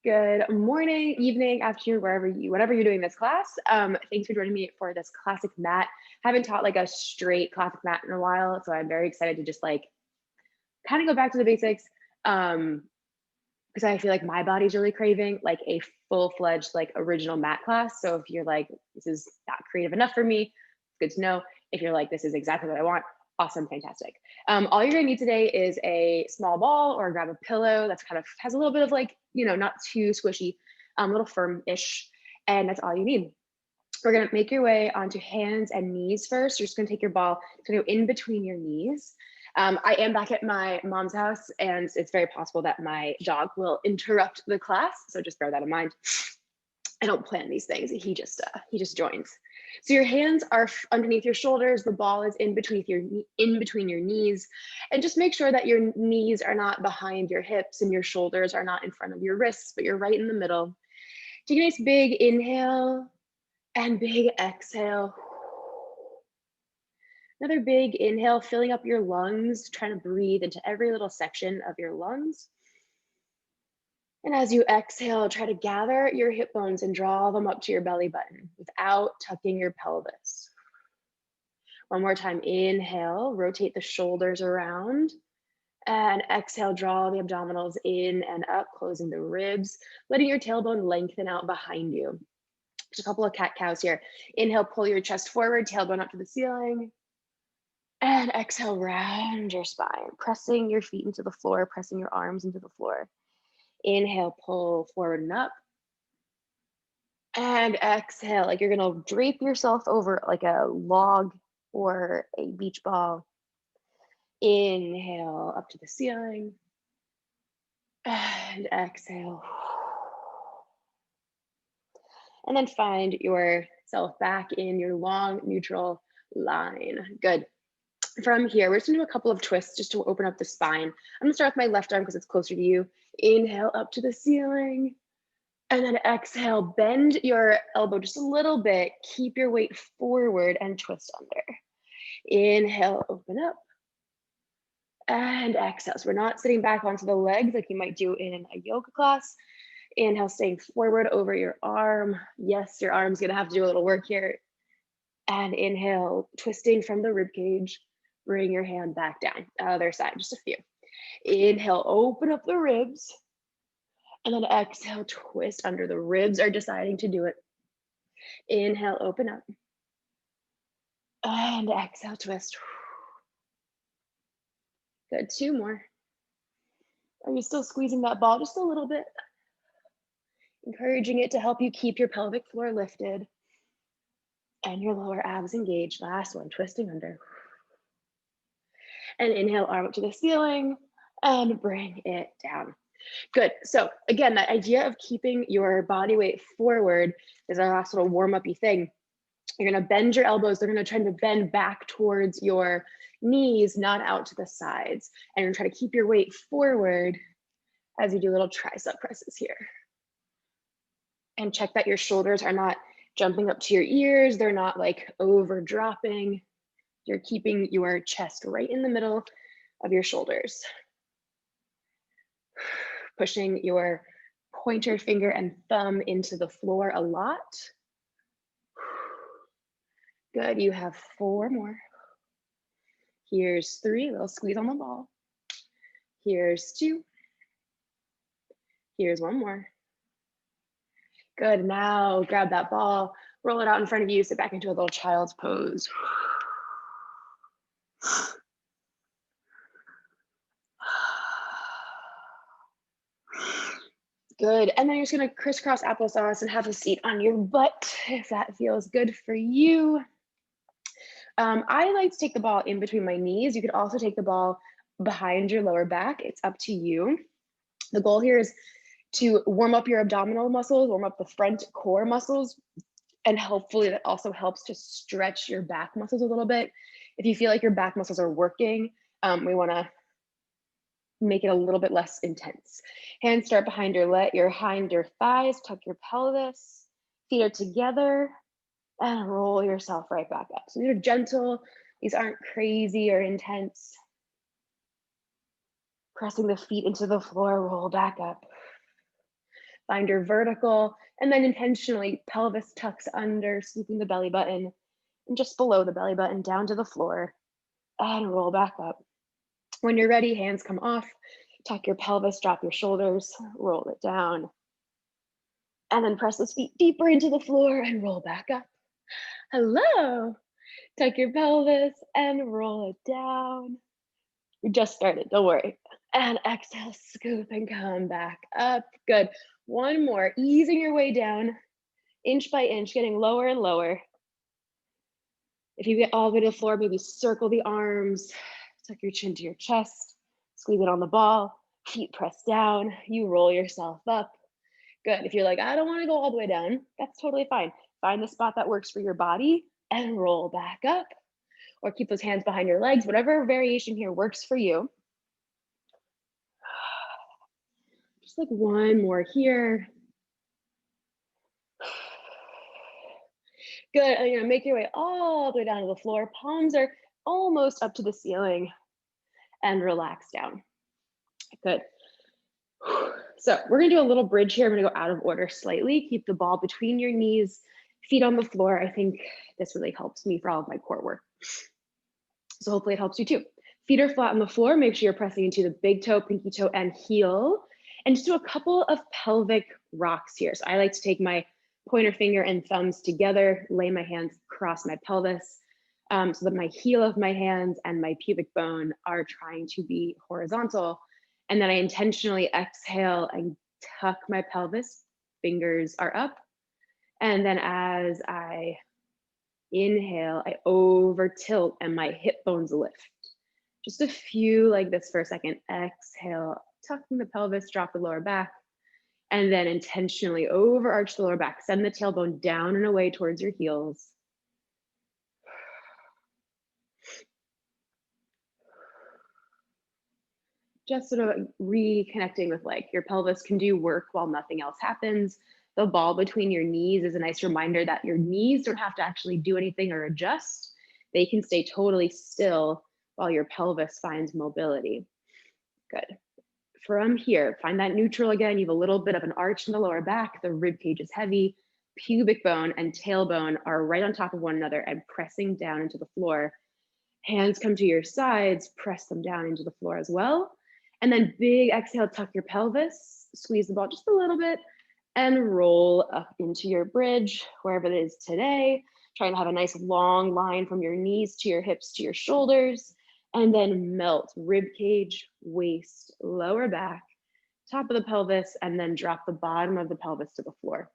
Good morning, evening, afternoon, whenever you're doing this class. Thanks for joining me for this classic mat. Haven't taught like a straight classic mat in a while, so I'm very excited to just like kind of go back to the basics. Um, because I feel like my body's really craving like a full-fledged like original mat class. So if you're like, this is not creative enough for me, it's good to know. If you're like, this is exactly what I want, awesome, fantastic. All you're gonna need today is a small ball or grab a pillow that's kind of has a little bit of like, not too squishy, a little firm-ish, and that's all you need. We're gonna make your way onto hands and knees first. You're just gonna take your ball, it's gonna go in between your knees. I am back at my mom's house, and it's very possible that my dog will interrupt the class, so just bear that in mind. I don't plan these things. He just joins. So your hands are underneath your shoulders. The ball is in between your knees, and just make sure that your knees are not behind your hips and your shoulders are not in front of your wrists, but you're right in the middle. Take a nice big inhale and big exhale. Another big inhale, filling up your lungs, trying to breathe into every little section of your lungs. And as you exhale, try to gather your hip bones and draw them up to your belly button without tucking your pelvis. One more time, inhale, rotate the shoulders around. And exhale, draw the abdominals in and up, closing the ribs, letting your tailbone lengthen out behind you. Just a couple of cat cows here. Inhale, pull your chest forward, tailbone up to the ceiling. And exhale, round your spine, pressing your feet into the floor, pressing your arms into the floor. Inhale, pull forward and up. And exhale, like you're gonna drape yourself over like a log or a beach ball. Inhale, up to the ceiling. And exhale. And then find yourself back in your long neutral line. Good. From here, we're just gonna do a couple of twists just to open up the spine. I'm gonna start with my left arm because it's closer to you. Inhale up to the ceiling. And then exhale, bend your elbow just a little bit. Keep your weight forward and twist under. Inhale, open up. And exhale. So we're not sitting back onto the legs like you might do in a yoga class. Inhale, staying forward over your arm. Yes, your arm's gonna have to do a little work here. And inhale, twisting from the rib cage. Bring your hand back down. Other side, just a few. Inhale, open up the ribs. And then exhale, twist under. The ribs are deciding to do it. Inhale, open up. And exhale, twist. Good, two more. Are you still squeezing that ball just a little bit? Encouraging it to help you keep your pelvic floor lifted and your lower abs engaged. Last one, twisting under. And inhale, arm up to the ceiling and bring it down. Good. So again, that idea of keeping your body weight forward is our last little warm-up-y thing. You're gonna bend your elbows. They're gonna try to bend back towards your knees, not out to the sides. And you're gonna try to keep your weight forward as you do little tricep presses here. And check that your shoulders are not jumping up to your ears. They're not like over dropping. You're keeping your chest right in the middle of your shoulders. Pushing your pointer finger and thumb into the floor a lot. Good, you have four more. Here's three, little squeeze on the ball. Here's two. Here's one more. Good, now grab that ball, roll it out in front of you, sit back into a little child's pose. Good, and then you're just gonna crisscross applesauce and have a seat on your butt if that feels good for you. I like to take the ball in between my knees. You could also take the ball behind your lower back. It's up to you. The goal here is to warm up your abdominal muscles, warm up the front core muscles, and hopefully that also helps to stretch your back muscles a little bit. If you feel like your back muscles are working, we wanna make it a little bit less intense. Hands start behind your thighs, tuck your pelvis, feet are together, and roll yourself right back up. So these are gentle, these aren't crazy or intense. Pressing the feet into the floor, roll back up. Find your vertical, and then intentionally pelvis tucks under, scooping the belly button, and just below the belly button down to the floor, and roll back up. When you're ready, hands come off, tuck your pelvis, drop your shoulders, roll it down, and then press those feet deeper into the floor and roll back up. Hello. Tuck your pelvis and roll it down. We just started, don't worry. And exhale, scoop and come back up. Good. One more, easing your way down, inch by inch, getting lower and lower. If you get all the way to the floor, maybe circle the arms, tuck your chin to your chest, squeeze it on the ball, feet press down, you roll yourself up. Good. If you're like, I don't want to go all the way down, that's totally fine. Find the spot that works for your body and roll back up, or keep those hands behind your legs, whatever variation here works for you. Just like one more here. Good. And you're gonna make your way all the way down to the floor. Palms are almost up to the ceiling, and relax down. Good. So we're gonna do a little bridge here. I'm gonna go out of order slightly. Keep the ball between your knees, feet on the floor. I think this really helps me for all of my core work. So hopefully it helps you too. Feet are flat on the floor. Make sure you're pressing into the big toe, pinky toe, and heel. And just do a couple of pelvic rocks here. So I like to take my pointer finger and thumbs together, lay my hands across my pelvis, so that my heel of my hands and my pubic bone are trying to be horizontal. And then I intentionally exhale and tuck my pelvis, fingers are up. And then as I inhale, I over tilt and my hip bones lift. Just a few like this for a second. Exhale, tucking the pelvis, drop the lower back. And then intentionally overarch the lower back. Send the tailbone down and away towards your heels. Just sort of reconnecting with like your pelvis can do work while nothing else happens. The ball between your knees is a nice reminder that your knees don't have to actually do anything or adjust. They can stay totally still while your pelvis finds mobility. Good. From here, find that neutral again. You have a little bit of an arch in the lower back. The rib cage is heavy. Pubic bone and tailbone are right on top of one another and pressing down into the floor. Hands come to your sides, press them down into the floor as well. And then big exhale, tuck your pelvis, squeeze the ball just a little bit, and roll up into your bridge, wherever it is today. Trying to have a nice long line from your knees to your hips to your shoulders, and then melt rib cage, waist, lower back, top of the pelvis, and then drop the bottom of the pelvis to the floor.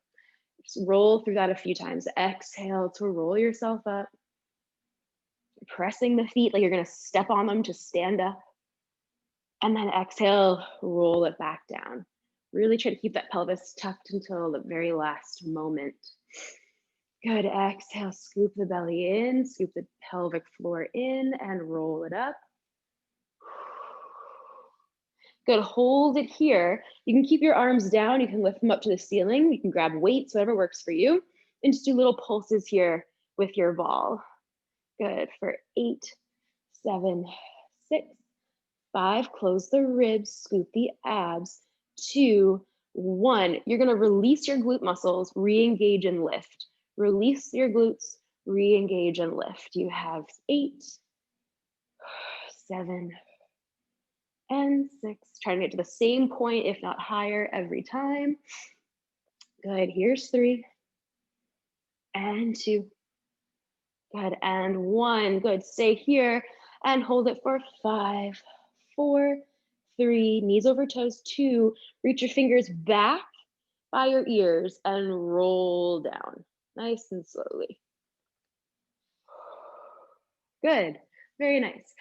Just roll through that a few times. Exhale to roll yourself up, pressing the feet like you're gonna step on them to stand up. And then exhale, roll it back down. Really try to keep that pelvis tucked until the very last moment. Good, exhale, scoop the belly in, scoop the pelvic floor in and roll it up. Good, hold it here. You can keep your arms down, you can lift them up to the ceiling, you can grab weights, whatever works for you, and just do little pulses here with your ball. Good, for 8, 7, 6, 5, close the ribs, scoop the abs, 2, 1. You're gonna release your glute muscles, re-engage and lift. Release your glutes, re-engage and lift. You have 8, 7, and 6. Try to get to the same point, if not higher, every time. Good, here's 3, and 2. Good, and 1. Good, stay here and hold it for 5, 4, 3, knees over toes, 2, reach your fingers back by your ears and roll down, nice and slowly. Good, very nice.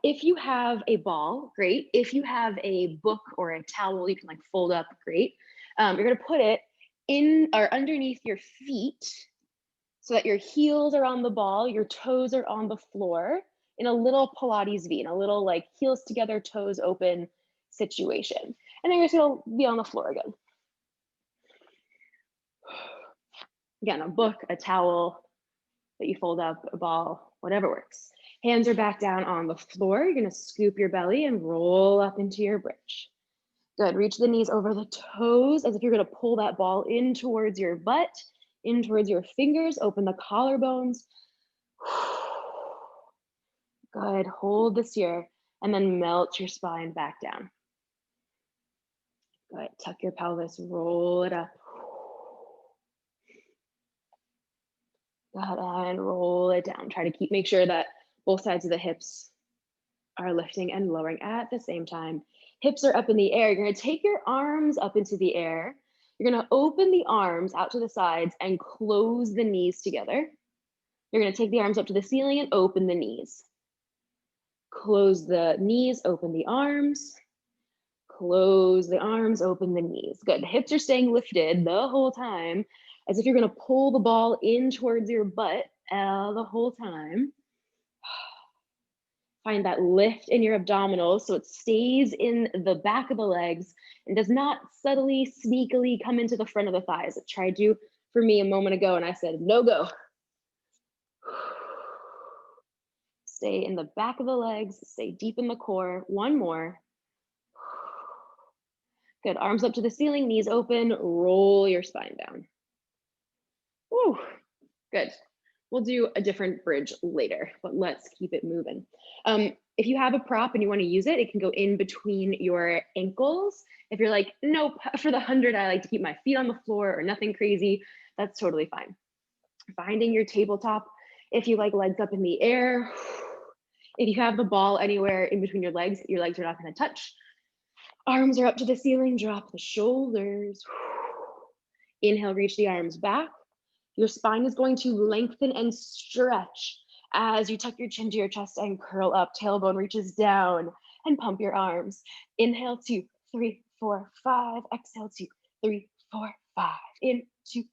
If you have a ball, great. If you have a book or a towel, you can like fold up, great. You're gonna put it in or underneath your feet so that your heels are on the ball, your toes are on the floor in a little Pilates V, in a little like heels together, toes open situation. And then you're just gonna be on the floor again. Again, a book, a towel that you fold up, a ball, whatever works. Hands are back down on the floor. You're gonna scoop your belly and roll up into your bridge. Good. Reach the knees over the toes as if you're going to pull that ball in towards your butt, in towards your fingers. Open the collarbones. Good. Hold this here and then melt your spine back down. Good. Tuck your pelvis, roll it up. Good. And roll it down. Try to make sure that both sides of the hips are lifting and lowering at the same time. Hips are up in the air. You're going to take your arms up into the air. You're going to open the arms out to the sides and close the knees together. You're going to take the arms up to the ceiling and open the knees. Close the knees, open the arms. Close the arms, open the knees. Good. The hips are staying lifted the whole time, as if you're going to pull the ball in towards your butt the whole time. Find that lift in your abdominals so it stays in the back of the legs and does not subtly, sneakily come into the front of the thighs. It tried to for me a moment ago and I said, no go. Stay in the back of the legs, stay deep in the core. One more. Good, arms up to the ceiling, knees open, roll your spine down. Woo, good. We'll do a different bridge later, but let's keep it moving. If you have a prop and you want to use it, it can go in between your ankles. If you're like, nope, for the 100, I like to keep my feet on the floor or nothing crazy, that's totally fine. Finding your tabletop, if you like legs up in the air, if you have the ball anywhere in between your legs are not going to touch. Arms are up to the ceiling, drop the shoulders. Inhale, reach the arms back. Your spine is going to lengthen and stretch as you tuck your chin to your chest and curl up. Tailbone reaches down and pump your arms. Inhale, 2, 3, 4, 5. Exhale, 2, 3, 4, 5. In, 2,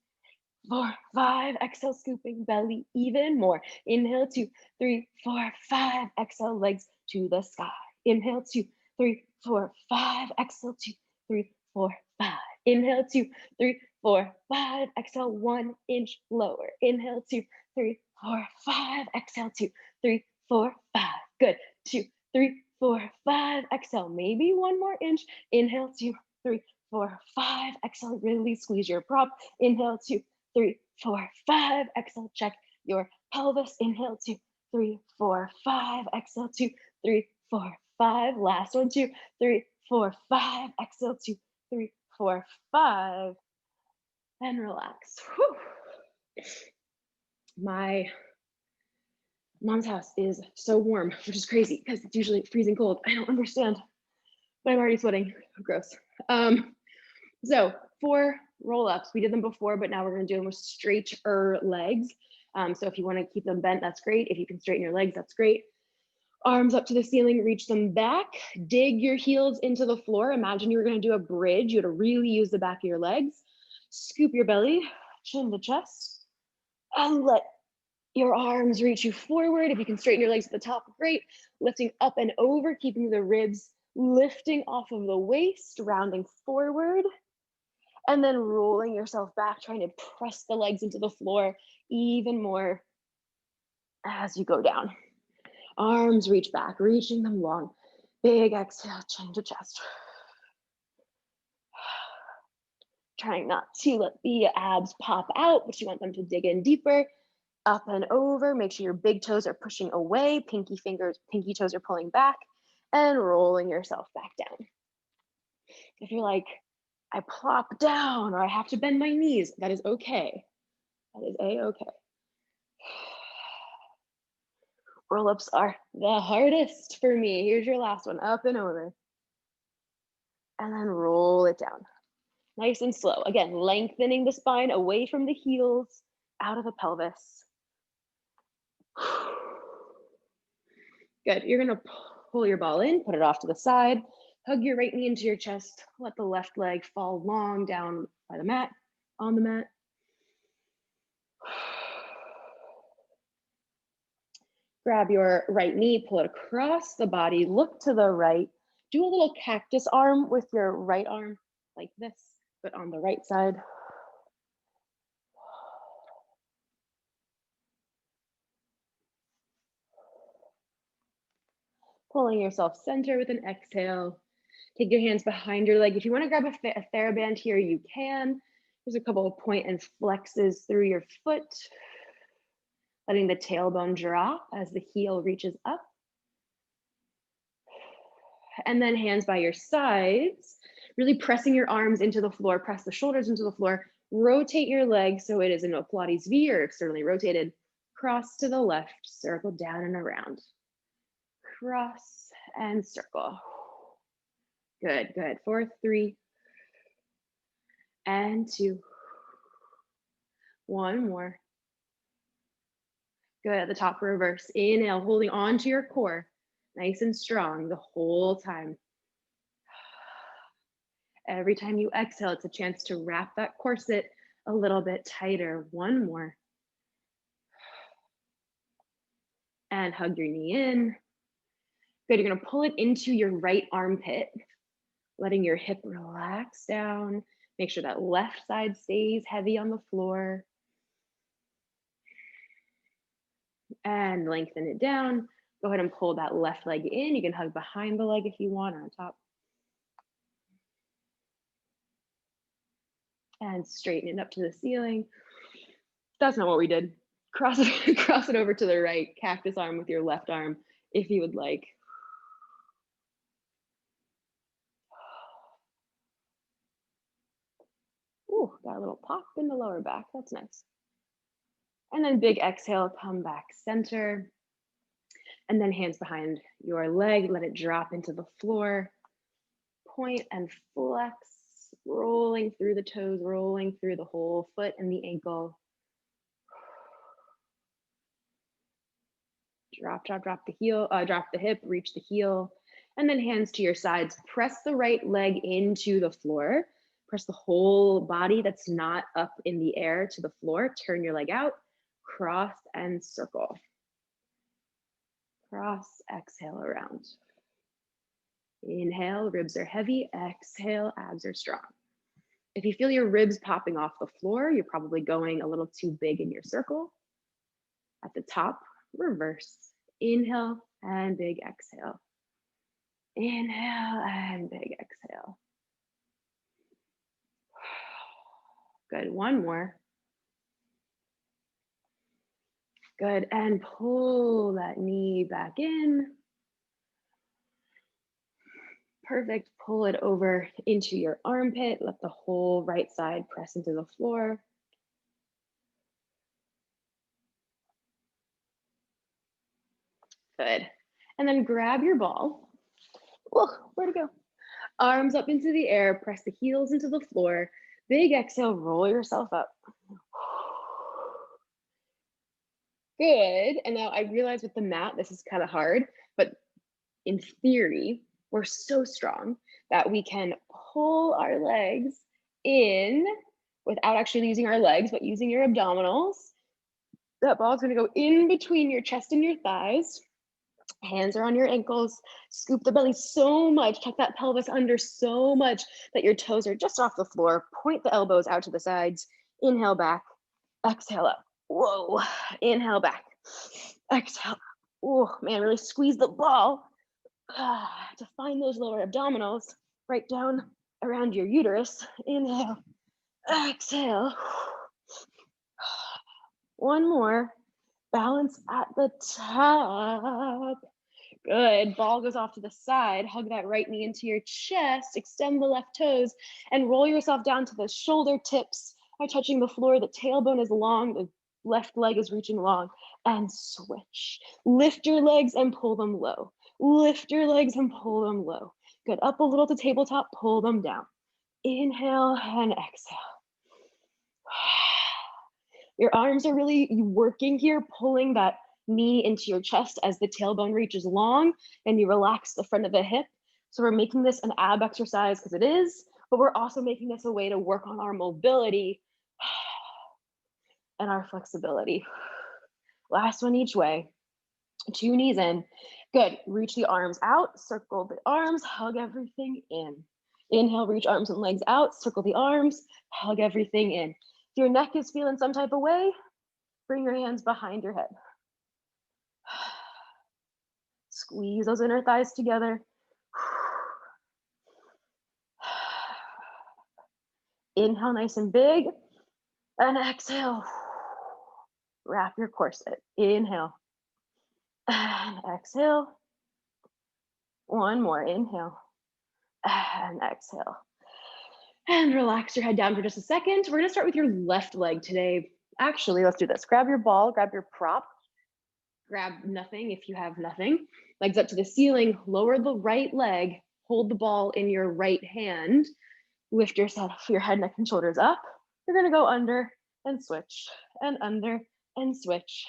4, 5. Exhale, scooping belly even more. Inhale, 2, 3, 4, 5. Exhale, legs to the sky. Inhale, 2, 3, 4, 5. Exhale, 2, 3, 4, 5. Inhale, 2, 3, 4, 5. Exhale, 1 inch lower. Inhale, 2, 3, 4, 5. Exhale, 2, 3, 4, 5. Good. 2, 3, 4, 5. Exhale, maybe 1 more inch. Inhale, 2, 3, 4, 5. Exhale, really squeeze your prop. Inhale, 2, 3, 4, 5. Exhale, check your pelvis. Inhale, 2, 3, 4, 5. Exhale, 2, 3, 4, 5. Last one, 2, 3, 4, 5. Exhale, 2, 3, 4, 5. And relax. Whew. My mom's house is so warm, which is crazy because it's usually freezing cold. I don't understand, but I'm already sweating. Gross. So 4 roll-ups, we did them before, but now we're going to do them with straighter legs. So if you want to keep them bent, that's great. If you can straighten your legs, that's great. Arms up to the ceiling, reach them back. Dig your heels into the floor. Imagine you were going to do a bridge. You had to really use the back of your legs. Scoop your belly, chin to chest, and let your arms reach you forward. If you can straighten your legs at the top, great. Lifting up and over, keeping the ribs lifting off of the waist, rounding forward. And then rolling yourself back, trying to press the legs into the floor even more as you go down. Arms reach back, reaching them long. Big exhale, chin to chest. Trying not to let the abs pop out, but you want them to dig in deeper. Up and over, make sure your big toes are pushing away, pinky toes are pulling back, and rolling yourself back down. If you're like, I plop down or I have to bend my knees, that is okay. That is a-okay. Roll-ups are the hardest for me. Here's your last one, up and over. And then roll it down. Nice and slow. Again, lengthening the spine away from the heels, out of the pelvis. Good. You're going to pull your ball in, put it off to the side, hug your right knee into your chest, let the left leg fall long down by the mat, on the mat. Grab your right knee, pull it across the body, look to the right. Do a little cactus arm with your right arm, like this, but on the right side. Pulling yourself center with an exhale. Take your hands behind your leg. If you want to grab a TheraBand here, you can. There's a couple of point and flexes through your foot, letting the tailbone drop as the heel reaches up. And then hands by your sides, really pressing your arms into the floor, press the shoulders into the floor, rotate your legs so it is in a Pilates V or externally rotated. Cross to the left, circle down and around. Cross and circle. Good, good. 4, 3, and 2. One more. Good, at the top, reverse. Inhale, holding on to your core, nice and strong the whole time. Every time you exhale, it's a chance to wrap that corset a little bit tighter. One more. And hug your knee in. Good, you're gonna pull it into your right armpit, letting your hip relax down. Make sure that left side stays heavy on the floor. And lengthen it down. Go ahead and pull that left leg in. You can hug behind the leg if you want or on top. And straighten it up to the ceiling. That's not what we did. Cross it, cross it over to the right. Cactus arm with your left arm if you would like. Ooh, got a little pop in the lower back. That's nice. And then big exhale, come back center. And then hands behind your leg, let it drop into the floor. Point and flex, rolling through the toes, rolling through the whole foot and the ankle. Drop, drop, drop the heel, drop the hip, reach the heel, and then hands to your sides. Press the right leg into the floor. Press the whole body that's not up in the air to the floor. Turn your leg out, cross and circle. Cross, exhale around. Inhale, ribs are heavy. Exhale, abs are strong. If you feel your ribs popping off the floor, you're probably going a little too big in your circle. At the top, reverse. Inhale and big exhale. Inhale and big exhale. Good, one more. Good, and pull that knee back in. Perfect, pull it over into your armpit. Let the whole right side press into the floor. Good, and then grab your ball. Whoa, where'd it go? Arms up into the air, press the heels into the floor. Big exhale, roll yourself up. Good, and now I realize with the mat, this is kind of hard, but in theory, we're so strong that we can pull our legs in without actually using our legs, but using your abdominals. That ball's gonna go in between your chest and your thighs. Hands are on your ankles. Scoop the belly so much, tuck that pelvis under so much that your toes are just off the floor. Point the elbows out to the sides. Inhale back, exhale up. Whoa, inhale back, exhale. Oh man, really squeeze the ball to find those lower abdominals right down around your uterus. Inhale, exhale. One more. Balance at the top. Good. Ball goes off to the side. Hug that right knee into your chest. Extend the left toes and roll yourself down to the shoulder tips by touching the floor. The tailbone is long. The left leg is reaching long. And switch. Lift your legs and pull them low. Lift your legs and pull them low. Good. Up a little to tabletop. Pull them down. Inhale and exhale. Your arms are really working here, pulling that knee into your chest as the tailbone reaches long and you relax the front of the hip. So we're making this an ab exercise because it is, but we're also making this a way to work on our mobility and our flexibility. Last one each way. 2 knees in. Good. Reach the arms out, circle the arms, hug everything in. Inhale, reach arms and legs out, circle the arms, hug everything in. If your neck is feeling some type of way, bring your hands behind your head. Squeeze those inner thighs together. Inhale nice and big, and exhale. Wrap your corset. Inhale, and exhale. One more, inhale, and exhale. And relax your head down for just a second. We're gonna start with your left leg today. Actually, let's do this. Grab your ball, grab your prop, grab nothing if you have nothing. Legs up to the ceiling, lower the right leg, hold the ball in your right hand, lift yourself, your head, neck, and shoulders up. You're gonna go under and switch, and under and switch.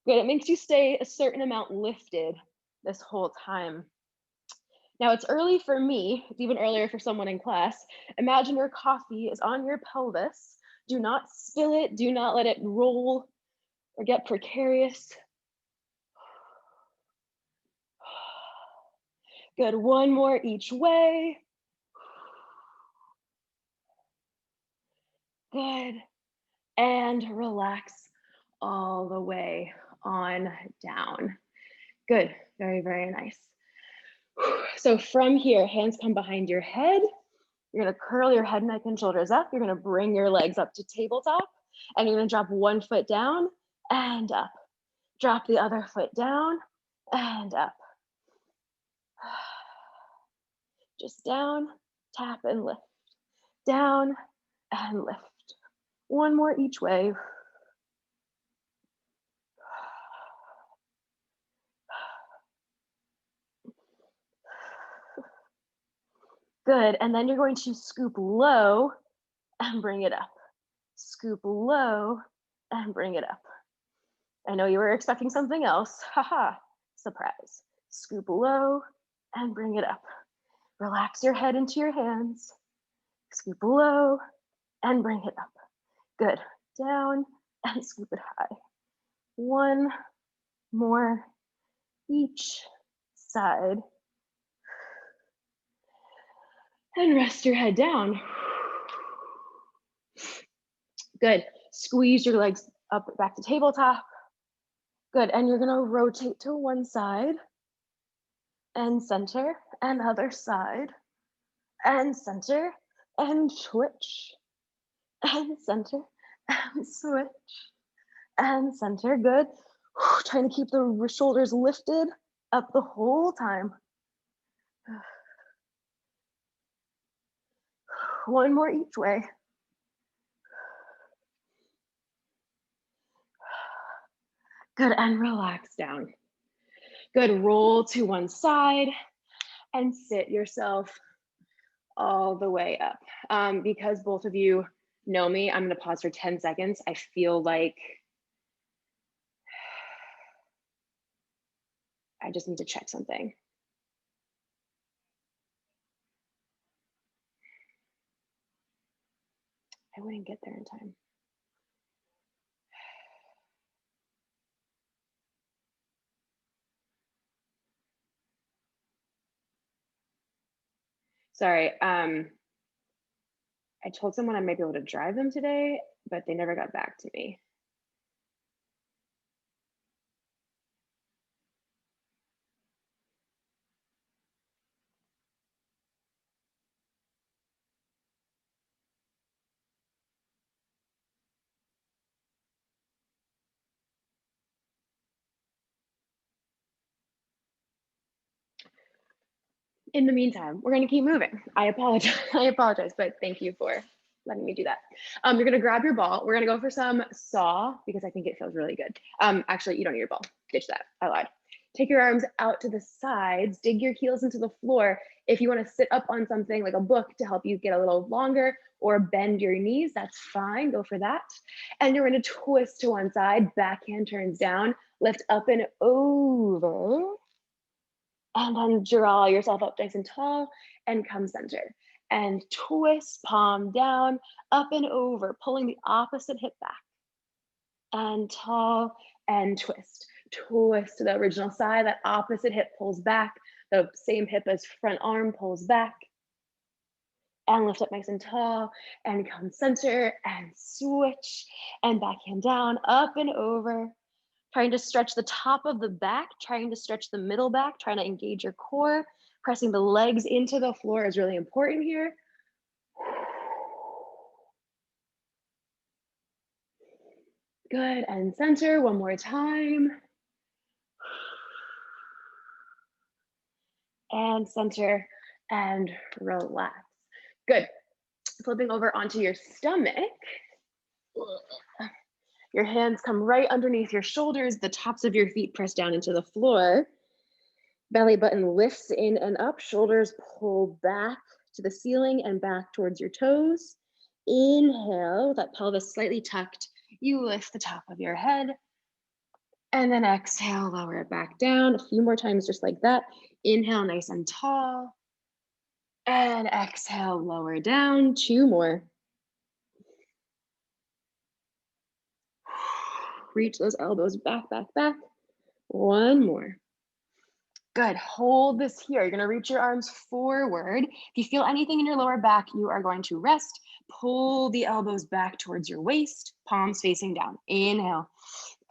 Good, it makes you stay a certain amount lifted this whole time. Now it's early for me, it's even earlier for someone in class. Imagine your coffee is on your pelvis. Do not spill it, do not let it roll or get precarious. Good, one more each way. Good, and relax all the way on down. Good, very, very nice. So from here, hands come behind your head. You're gonna curl your head, neck, and shoulders up. You're gonna bring your legs up to tabletop, and you're gonna drop one foot down and up. Drop the other foot down and up. Just down, tap and lift. Down and lift. One more each way. Good, and then you're going to scoop low and bring it up. Scoop low and bring it up. I know you were expecting something else. Haha, surprise. Scoop low and bring it up. Relax your head into your hands. Scoop low and bring it up. Good, down and scoop it high. One more each side. And rest your head down. Good, squeeze your legs up back to tabletop. Good, and you're gonna rotate to one side and center and other side and center and switch and center and switch and center. Good, trying to keep the shoulders lifted up the whole time. One more each way. Good, and relax down. Good, roll to one side and sit yourself all the way up. Because both of you know me, I'm gonna pause for 10 seconds. I feel like I just need to check something. I wouldn't get there in time. Sorry, I told someone I might be able to drive them today, but they never got back to me. In the meantime, we're gonna keep moving. I apologize, but thank you for letting me do that. You're gonna grab your ball. We're gonna go for some saw because I think it feels really good. Actually, you don't need your ball. Ditch that, I lied. Take your arms out to the sides, dig your heels into the floor. If you wanna sit up on something like a book to help you get a little longer or bend your knees, that's fine, go for that. And you're gonna twist to one side, backhand turns down, lift up and over. And then draw yourself up nice and tall and come center. And twist, palm down, up and over, pulling the opposite hip back. And tall and twist. Twist to the original side, that opposite hip pulls back, the same hip as front arm pulls back. And lift up nice and tall and come center and switch and backhand down, up and over. Trying to stretch the top of the back, trying to stretch the middle back, trying to engage your core. Pressing the legs into the floor is really important here. Good, and center one more time. And center and relax. Good. Flipping over onto your stomach. Your hands come right underneath your shoulders, the tops of your feet press down into the floor. Belly button lifts in and up, shoulders pull back to the ceiling and back towards your toes. Inhale, that pelvis slightly tucked. You lift the top of your head. And then exhale, lower it back down. A few more times just like that. Inhale, nice and tall. And exhale, lower down. 2 more. Reach those elbows back, back, back. 1 more. Good, hold this here. You're gonna reach your arms forward. If you feel anything in your lower back, you are going to rest. Pull the elbows back towards your waist, palms facing down. Inhale,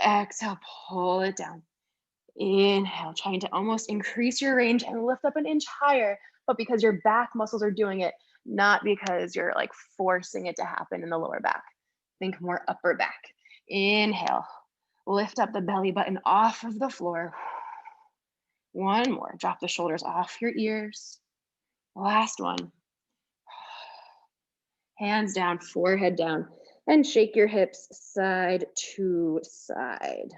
exhale, pull it down. Inhale, trying to almost increase your range and lift up an inch higher, but because your back muscles are doing it, not because you're like forcing it to happen in the lower back. Think more upper back. Inhale, lift up the belly button off of the floor. 1 more, drop the shoulders off your ears. Last one. Hands down, forehead down, and shake your hips side to side.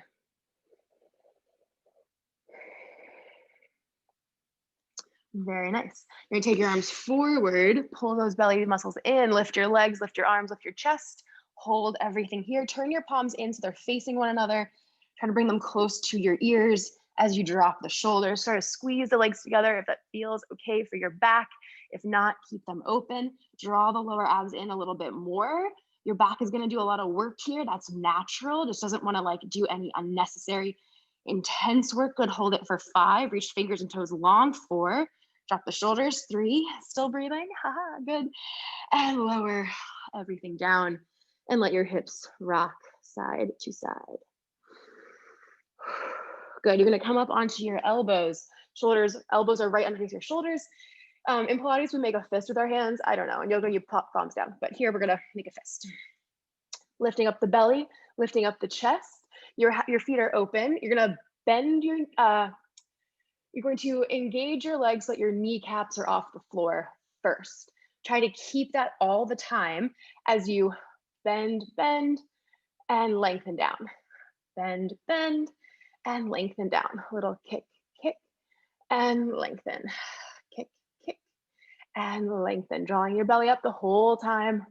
Very nice. You're gonna take your arms forward, pull those belly muscles in, lift your legs, lift your arms, lift your chest, hold everything here. Turn your palms in so they're facing one another. Try to bring them close to your ears as you drop the shoulders. Sort of squeeze the legs together if that feels okay for your back. If not, keep them open. Draw the lower abs in a little bit more. Your back is gonna do a lot of work here. That's natural. Just doesn't wanna like do any unnecessary intense work. Good, hold it for 5. Reach fingers and toes long. 4. Drop the shoulders. 3, still breathing. Haha, good. And lower everything down and let your hips rock side to side. Good, you're gonna come up onto your elbows. Elbows are right underneath your shoulders. In Pilates, we make a fist with our hands. I don't know, in yoga, you pop palms down, but here we're gonna make a fist. Lifting up the belly, lifting up the chest. Your feet are open. You're gonna bend you're going to engage your legs so that your kneecaps are off the floor first. Try to keep that all the time as you bend, and lengthen down. Bend, and lengthen down. Little kick, and lengthen. Kick, and lengthen. Drawing your belly up the whole time.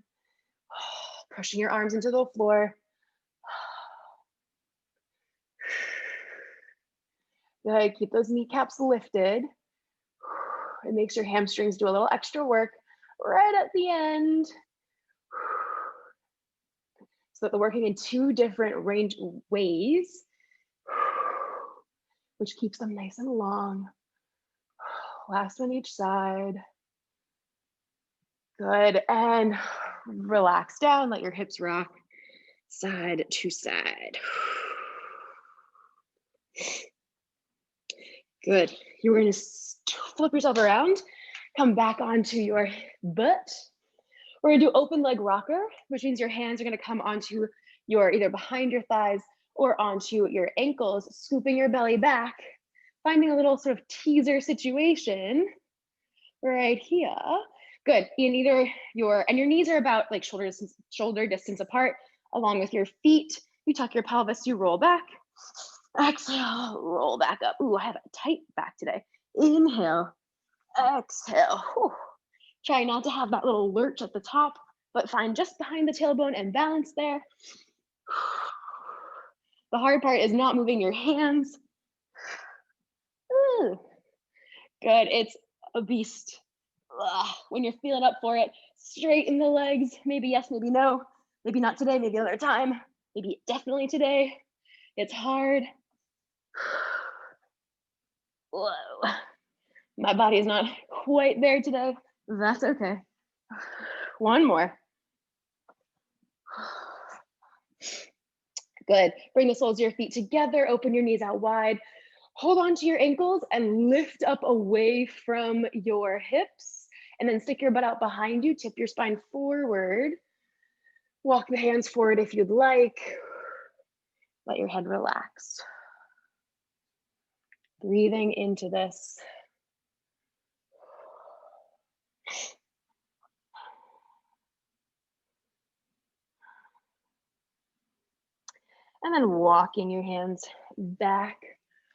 Pushing your arms into the floor. Good, keep those kneecaps lifted. It makes your hamstrings do a little extra work right at the end. So that they're working in 2 different range ways, which keeps them nice and long. Last one each side. Good, and relax down, let your hips rock side to side. Good. You're going to flip yourself around, come back onto your butt. We're going to do open leg rocker, which means your hands are going to come onto your either behind your thighs or onto your ankles, scooping your belly back, finding a little sort of teaser situation right here. Good. In either your knees are about like shoulder distance apart, along with your feet. You tuck your pelvis, you roll back. Exhale, roll back up. Ooh, I have a tight back today. Inhale, exhale. Whew. Try not to have that little lurch at the top, but find just behind the tailbone and balance there. The hard part is not moving your hands. Ooh. Good, it's a beast. Ugh. When you're feeling up for it, straighten the legs. Maybe yes, maybe no. Maybe not today, maybe another time. Maybe definitely today. It's hard. Whoa. My body is not quite there today. That's okay. 1 more. Good. Bring the soles of your feet together. Open your knees out wide. Hold on to your ankles and lift up away from your hips. And then stick your butt out behind you. Tip your spine forward. Walk the hands forward if you'd like. Let your head relax. Breathing into this. And then walking your hands back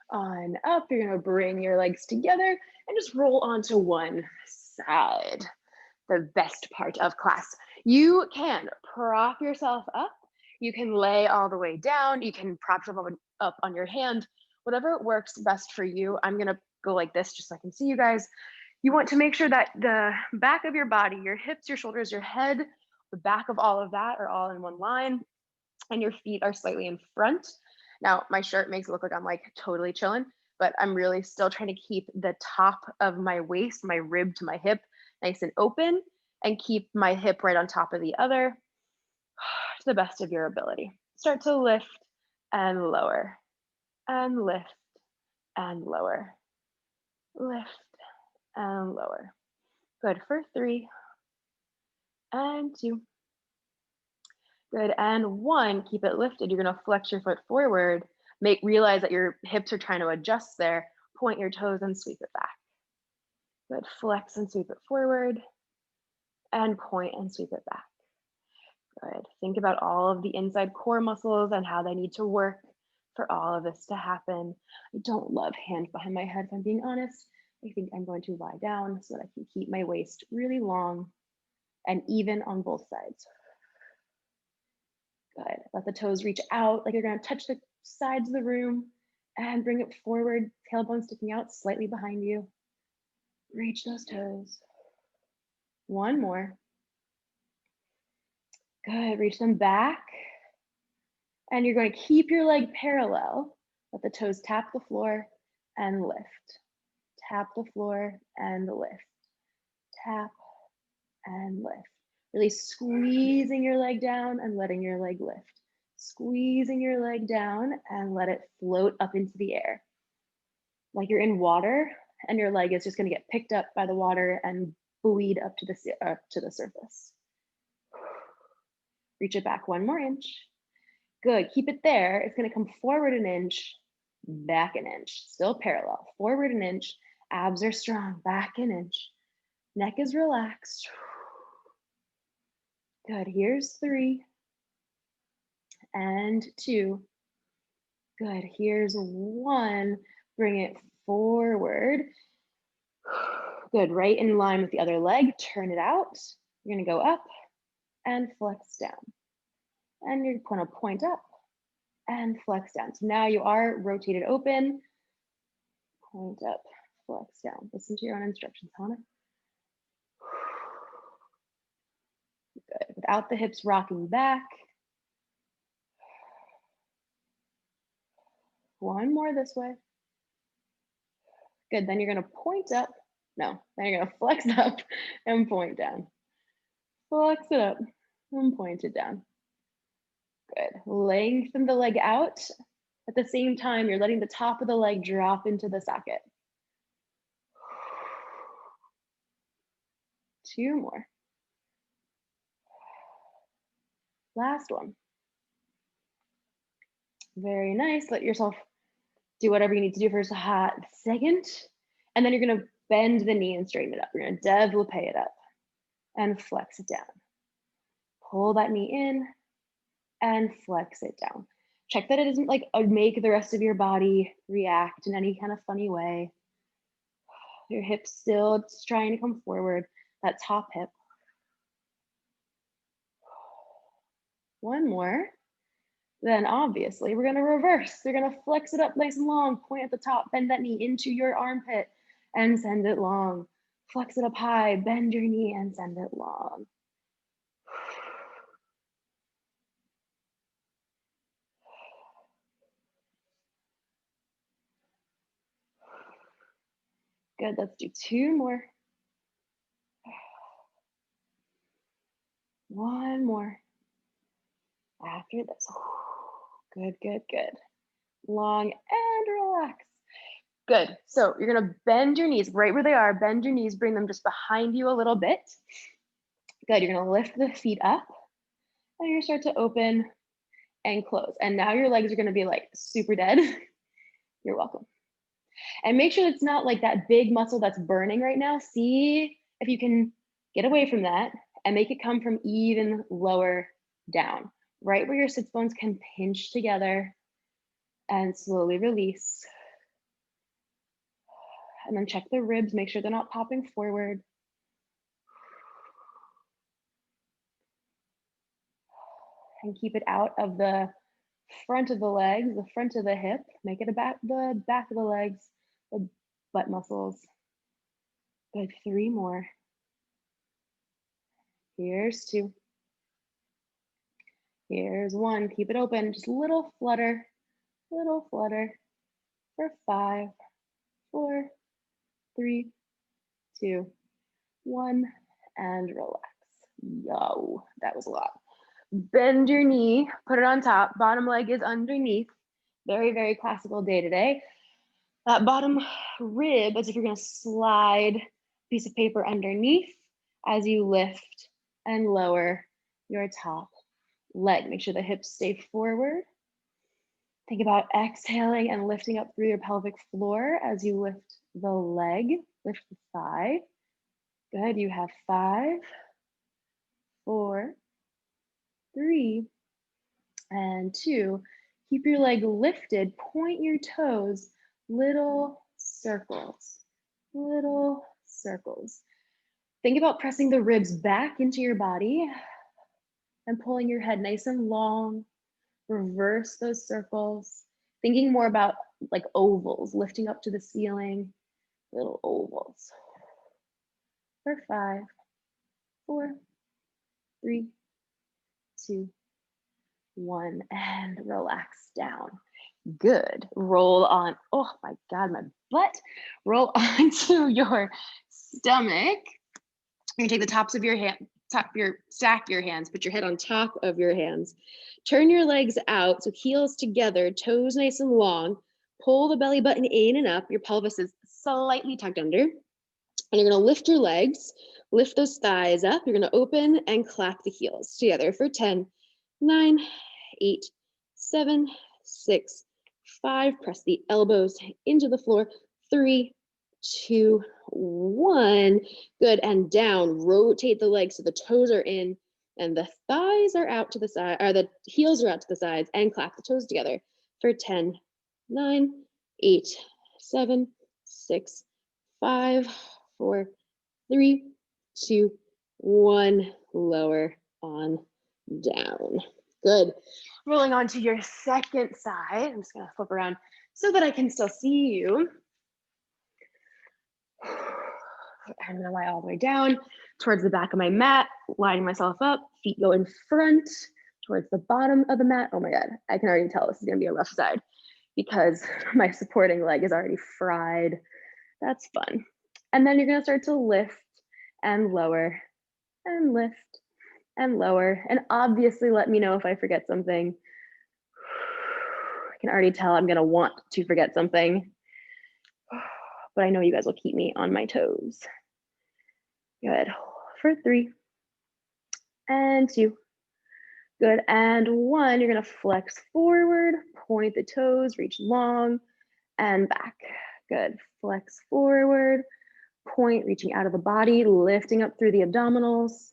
on up. You're gonna bring your legs together and just roll onto one side. The best part of class. You can prop yourself up. You can lay all the way down. You can prop yourself up on your hand, whatever works best for you. I'm gonna go like this just so I can see you guys. You want to make sure that the back of your body, your hips, your shoulders, your head, the back of all of that are all in one line, and your feet are slightly in front. Now, my shirt makes it look like I'm like totally chilling, but I'm really still trying to keep the top of my waist, my rib to my hip, nice and open, and keep my hip right on top of the other to the best of your ability. Start to lift and lower, and lift and lower, lift and lower. Good for 3 and 2. Good, and 1, keep it lifted. You're gonna flex your foot forward. Realize that your hips are trying to adjust there. Point your toes and sweep it back. Good, flex and sweep it forward, and point and sweep it back. Good, think about all of the inside core muscles and how they need to work for all of this to happen. I don't love hands behind my head, if I'm being honest. I think I'm going to lie down so that I can keep my waist really long and even on both sides. Good. Let the toes reach out like you're going to touch the sides of the room and bring it forward, tailbone sticking out slightly behind you. Reach those toes. 1 more. Good. Reach them back. And you're going to keep your leg parallel. Let the toes tap the floor and lift. Tap the floor and lift. Tap and lift. Really squeezing your leg down and letting your leg lift. Squeezing your leg down and let it float up into the air. Like you're in water and your leg is just going to get picked up by the water and buoyed up to the surface. Reach it back 1 more inch. Good, keep it there. It's going to come forward an inch, back an inch, still parallel. Forward an inch, abs are strong, back an inch. Neck is relaxed. Good, here's 3 and 2. Good, here's 1. Bring it forward. Good, right in line with the other leg, turn it out. You're gonna go up and flex down. And you're gonna point up and flex down. So now you are rotated open. Point up, flex down. Listen to your own instructions, Hannah. Good, without the hips rocking back. 1 more this way. Good, then you're gonna point up. No, then you're gonna flex up and point down. Flex it up and point it down. Good, lengthen the leg out. At the same time, you're letting the top of the leg drop into the socket. 2 more. Last one. Very nice, let yourself do whatever you need to do for a hot second. And then you're gonna bend the knee and straighten it up. You're gonna développé it up and flex it down. Pull that knee in and flex it down. Check that it doesn't like make the rest of your body react in any kind of funny way. Your hips still trying to come forward, that top hip. 1 more. Then obviously we're gonna reverse. You're gonna flex it up nice and long, point at the top, bend that knee into your armpit and send it long. Flex it up high, bend your knee and send it long. Good, let's do 2 more. 1 more. After this. Good, good, good. Long and relax. Good, so you're gonna bend your knees right where they are. Bend your knees, bring them just behind you a little bit. Good, you're gonna lift the feet up and you're gonna start to open and close. And now your legs are gonna be like super dead. You're welcome. And make sure it's not like that big muscle that's burning right now. See if you can get away from that and make it come from even lower down, right where your sits bones can pinch together, and slowly release. And then check the ribs, make sure they're not popping forward. And keep it out of the front of the legs, the front of the hip. Make it the back of the legs, the butt muscles. Good, 3 more. Here's 2. Here's 1. Keep it open, just little flutter for 5, 4, 3, 2, 1, and relax. Yo, that was a lot. Bend your knee, put it on top, bottom leg is underneath. Very, very classical day today. That bottom rib, as if you're gonna slide a piece of paper underneath as you lift and lower your top leg. Make sure the hips stay forward. Think about exhaling and lifting up through your pelvic floor as you lift the leg, lift the thigh. Good, you have 5, 4, 3, and 2. Keep your leg lifted, point your toes, little circles, little circles. Think about pressing the ribs back into your body and pulling your head nice and long. Reverse those circles, thinking more about like ovals, lifting up to the ceiling, little ovals. For 5, 4, 3, 2, 1, and relax down. Good. Roll on. Oh my God, my butt. Roll onto your stomach. You're gonna take the tops of your hand, stack your hands, put your head on top of your hands. Turn your legs out, so heels together, toes nice and long. Pull the belly button in and up. Your pelvis is slightly tucked under. And you're gonna lift your legs, lift those thighs up. You're gonna open and clap the heels together for 10, 9, 8, 7, 6, 5. Press the elbows into the floor. 3, 2, 1. Good, and down. Rotate the legs so the toes are in and the thighs are out to the side, or the heels are out to the sides, and clap the toes together for 10, 9, 8, 7, 6, 5, 4, 3, 2, 1. Lower on down. Good. Rolling onto your second side. I'm just gonna flip around so that I can still see you. I'm gonna lie all the way down towards the back of my mat, lining myself up, feet go in front towards the bottom of the mat. Oh my God, I can already tell this is gonna be a rough side because my supporting leg is already fried. That's fun. And then you're gonna start to lift and lower and lift and lower. And obviously let me know if I forget something. I can already tell I'm gonna want to forget something, but I know you guys will keep me on my toes. Good, for 3, and 2, good, and 1. You're gonna flex forward, point the toes, reach long, and back. Good, flex forward, point, reaching out of the body, lifting up through the abdominals,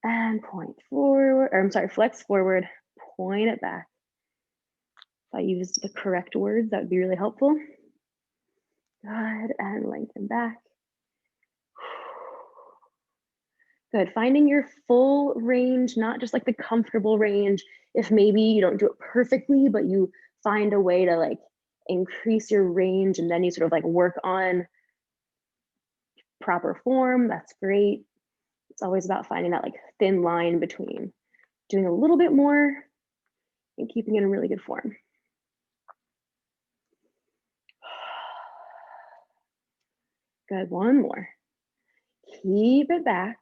and point forward, or I'm sorry, flex forward, point it back. If I used the correct words, that would be really helpful. Good, and lengthen back. Good, finding your full range, not just like the comfortable range. If maybe you don't do it perfectly, but you find a way to like increase your range and then you sort of like work on proper form, that's great. It's always about finding that like thin line between doing a little bit more and keeping it in really good form. Good, 1 more. Keep it back.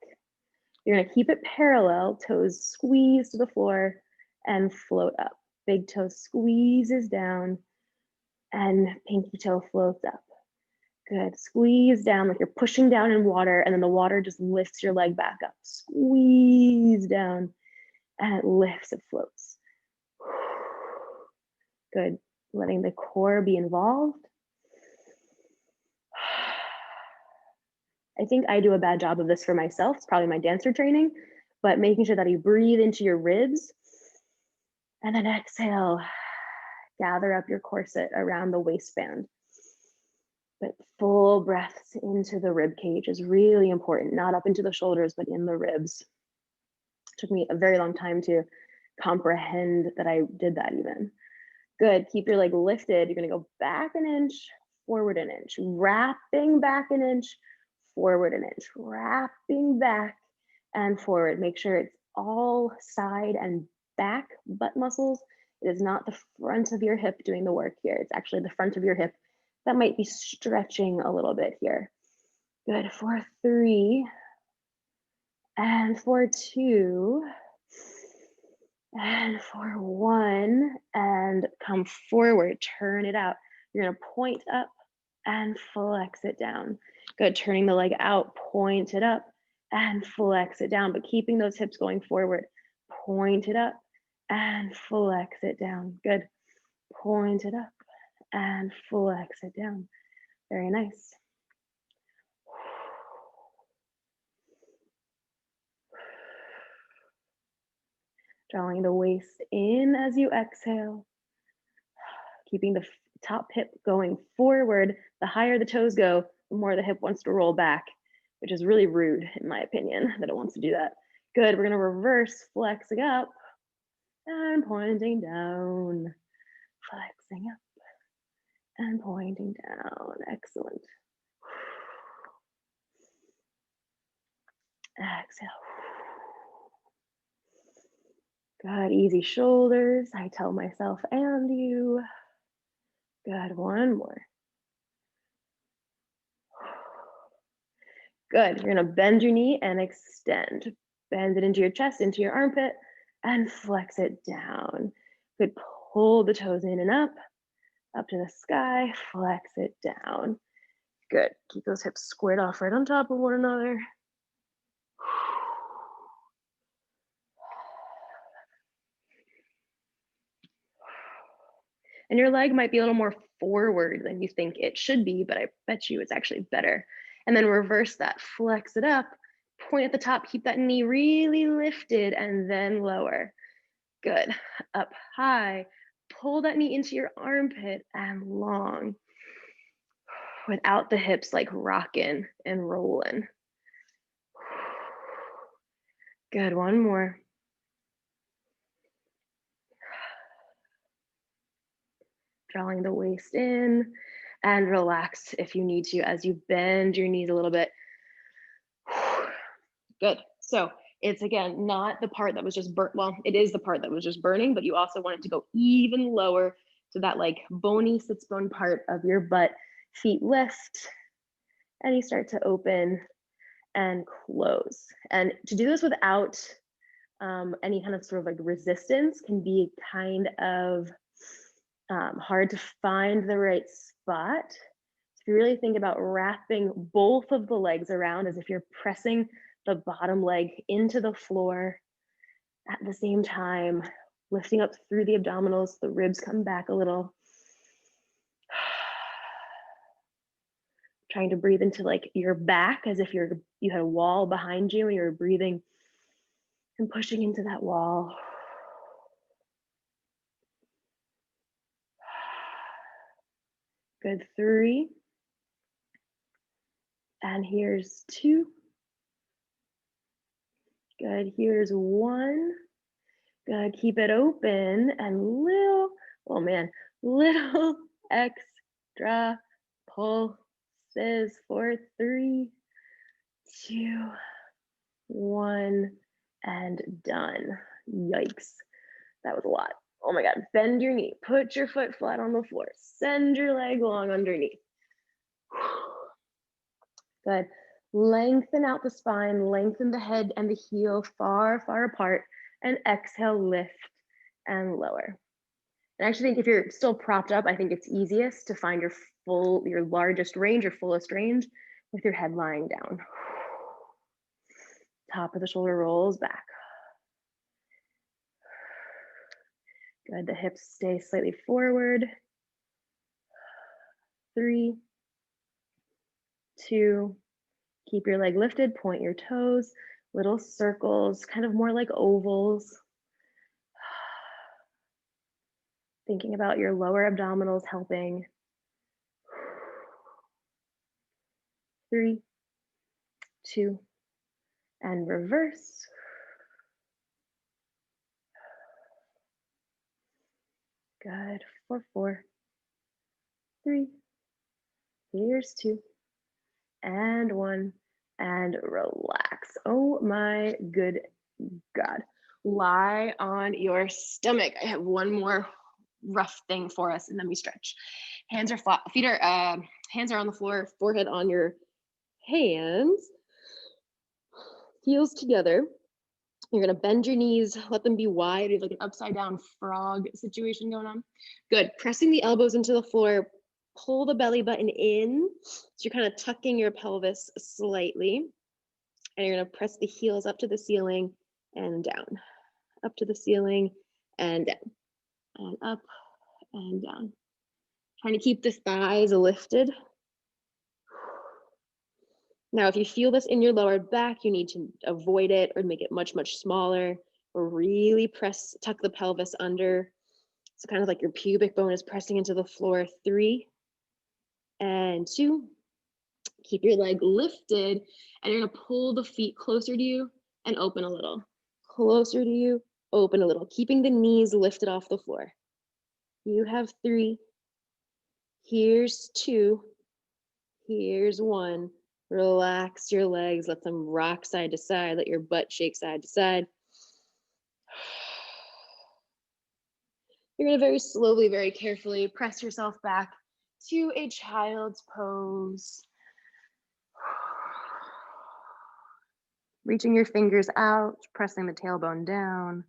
You're gonna keep it parallel, toes squeeze to the floor and float up. Big toe squeezes down and pinky toe floats up. Good, squeeze down like you're pushing down in water and then the water just lifts your leg back up. Squeeze down and it lifts, it floats. Good. Letting the core be involved. I think I do a bad job of this for myself. It's probably my dancer training, but making sure that you breathe into your ribs and then exhale, gather up your corset around the waistband. But full breaths into the rib cage is really important, not up into the shoulders, but in the ribs. It took me a very long time to comprehend that I did that even. Good, keep your leg lifted. You're gonna go back an inch, forward an inch, wrapping back an inch, forward an inch, wrapping back and forward. Make sure it's all side and back butt muscles. It is not the front of your hip doing the work here. It's actually the front of your hip that might be stretching a little bit here. Good, for 3, and for 2, and for 1, and come forward, turn it out. You're gonna point up and flex it down. Good, turning the leg out, point it up and flex it down, but keeping those hips going forward. Point it up and flex it down. Good, point it up and flex it down. Very nice. Drawing the waist in as you exhale, keeping the top hip going forward. The higher the toes go, the more the hip wants to roll back, which is really rude, in my opinion, that it wants to do that. Good, we're gonna reverse, flexing up and pointing down. Flexing up and pointing down. Excellent. Exhale. Good, easy shoulders. I tell myself and you. Good, one more. Good, you're gonna bend your knee and extend. Bend it into your chest, into your armpit, and flex it down. Good, pull the toes in and up to the sky, flex it down. Good, keep those hips squared off right on top of one another. And your leg might be a little more forward than you think it should be, but I bet you it's actually better. And then reverse that, flex it up, point at the top, keep that knee really lifted, and then lower. Good, up high, pull that knee into your armpit and long, without the hips like rocking and rolling. Good, one more. Drawing the waist in and relax if you need to as you bend your knees a little bit. Good. So it's again not the part that was just burnt. Well, it is the part that was just burning, but you also want it to go even lower to that like bony sits bone part of your butt. Feet lift and you start to open and close. And to do this without any kind of sort of like resistance can be kind of hard to find the right spot. If you really think about wrapping both of the legs around as if you're pressing the bottom leg into the floor at the same time, lifting up through the abdominals, the ribs come back a little. Trying to breathe into like your back as if you had a wall behind you and you're breathing and pushing into that wall. Good, 3. And here's 2. Good, here's 1. Good, keep it open and little, oh man, little extra pulses for 3, 2, 1, and done. Yikes, that was a lot. Oh my God, bend your knee, put your foot flat on the floor, send your leg long underneath. Good. Lengthen out the spine, lengthen the head and the heel far, far apart, and exhale, lift and lower. And I actually think if you're still propped up, I think it's easiest to find your largest range, your fullest range with your head lying down. Top of the shoulder rolls back. Good, the hips stay slightly forward. 3, 2, keep your leg lifted, point your toes, little circles, kind of more like ovals. Thinking about your lower abdominals helping. 3, 2, and reverse. Good, for 4, 3, here's 2, and 1, and relax. Oh my good God. Lie on your stomach. I have one more rough thing for us, and then we stretch. Hands are flat, feet are, hands are on the floor, forehead on your hands, heels together. You're gonna bend your knees, let them be wide. You have like an upside down frog situation going on. Good. Pressing the elbows into the floor, pull the belly button in. So you're kind of tucking your pelvis slightly. And you're gonna press the heels up to the ceiling and down. Up to the ceiling and down. And up and down. Trying to keep the thighs lifted. Now, if you feel this in your lower back, you need to avoid it or make it much, much smaller, or really tuck the pelvis under. So kind of like your pubic bone is pressing into the floor. 3 and 2. Keep your leg lifted, and you're gonna pull the feet closer to you and open a little. Closer to you, open a little, keeping the knees lifted off the floor. You have 3. Here's 2. Here's 1. Relax your legs, let them rock side to side, let your butt shake side to side. You're gonna very slowly, very carefully press yourself back to a child's pose. Reaching your fingers out, pressing the tailbone down.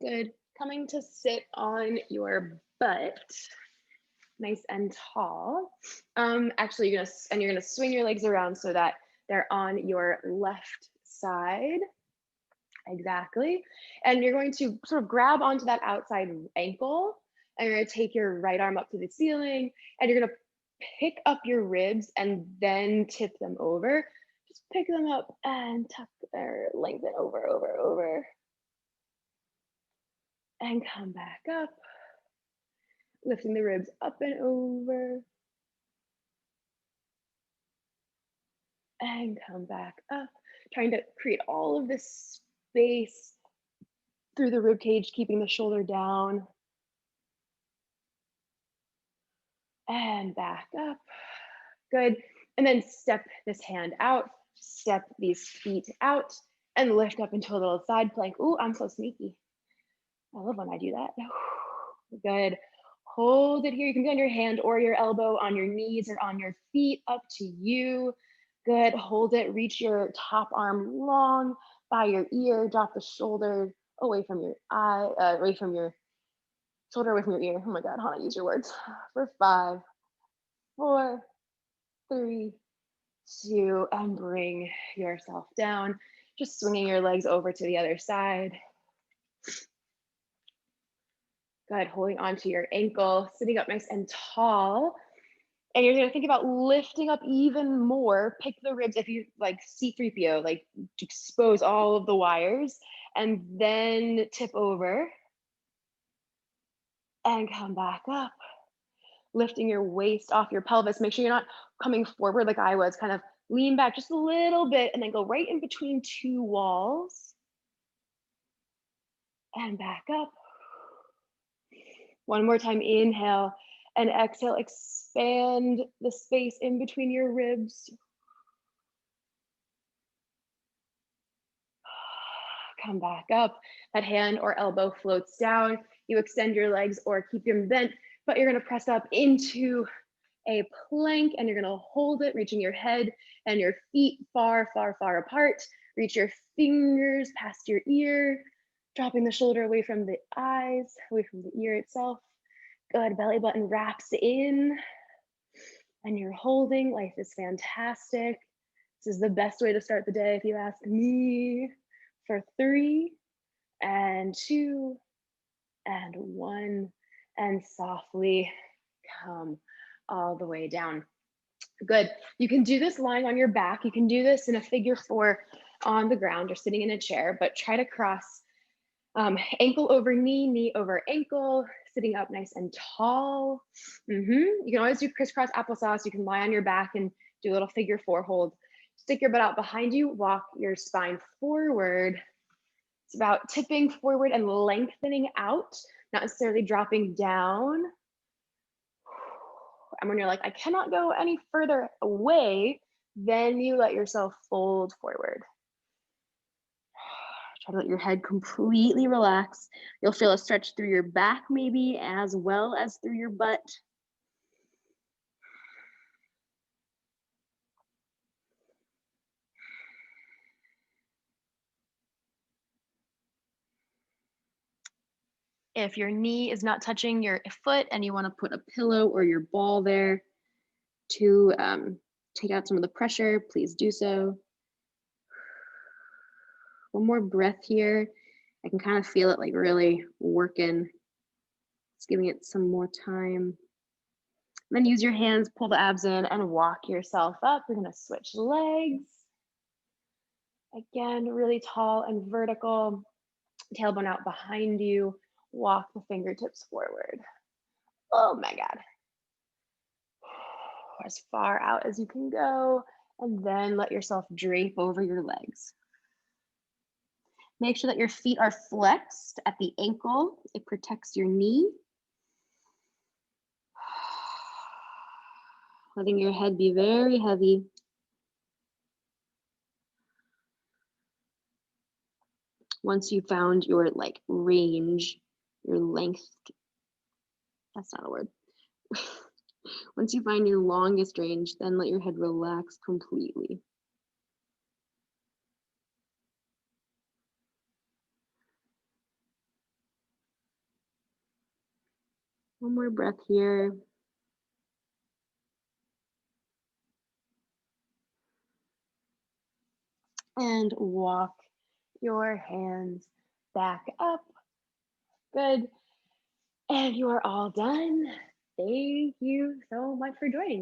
Good. Coming to sit on your butt, nice and tall. Actually, you're gonna swing your legs around so that they're on your left side. Exactly. And you're going to sort of grab onto that outside ankle, and you're gonna take your right arm up to the ceiling, and you're gonna pick up your ribs and then tip them over. Just pick them up and tuck or lengthen over, and come back up, lifting the ribs up and over, and come back up, trying to create all of this space through the rib cage, keeping the shoulder down, and back up. Good. And then step this hand out, step these feet out, and lift up into a little side plank. Ooh, I'm so sneaky. I love when I do that. Good. Hold it here. You can be on your hand or your elbow, on your knees or on your feet, up to you. Good. Hold it. Reach your top arm long by your ear. Drop the shoulder away from your eye, away from your shoulder, away from your ear. Oh my God, Hannah, use your words. For 5, 4, 3, 2, and bring yourself down. Just swinging your legs over to the other side. Good, holding onto your ankle, sitting up nice and tall. And you're gonna think about lifting up even more. Pick the ribs if you like C-3PO, like expose all of the wires, and then tip over and come back up. Lifting your waist off your pelvis. Make sure you're not coming forward like I was, kind of lean back just a little bit and then go right in between 2 walls and back up. One more time, inhale and exhale, expand the space in between your ribs. Come back up. That hand or elbow floats down. You extend your legs or keep them bent, but you're gonna press up into a plank and you're gonna hold it, reaching your head and your feet far, far, far apart. Reach your fingers past your ear, dropping the shoulder away from the eyes, away from the ear itself. Good, belly button wraps in and you're holding. Life is fantastic. This is the best way to start the day if you ask me. For 3 and 2 and 1, and softly come all the way down. Good. You can do this lying on your back. You can do this in a figure 4 on the ground or sitting in a chair, but try to cross ankle over knee, knee over ankle, sitting up nice and tall. You can always do crisscross applesauce. You can lie on your back and do a little figure 4 hold. Stick your butt out behind you, walk your spine forward. It's about tipping forward and lengthening out, not necessarily dropping down. And when you're like, I cannot go any further away, then you let yourself fold forward. Try to let your head completely relax. You'll feel a stretch through your back maybe, as well as through your butt. If your knee is not touching your foot and you want to put a pillow or your ball there to take out some of the pressure, please do so. One more breath here. I can kind of feel it like really working. Just giving it some more time. Then use your hands, pull the abs in, and walk yourself up. We're gonna switch legs. Again, really tall and vertical. Tailbone out behind you. Walk the fingertips forward. Oh my God. As far out as you can go. And then let yourself drape over your legs. Make sure that your feet are flexed at the ankle. It protects your knee. Letting your head be very heavy. Once you found your like range, your length, that's not a word. Once you find your longest range, then let your head relax completely. One more breath here. And walk your hands back up. Good. And you are all done. Thank you so much for joining me.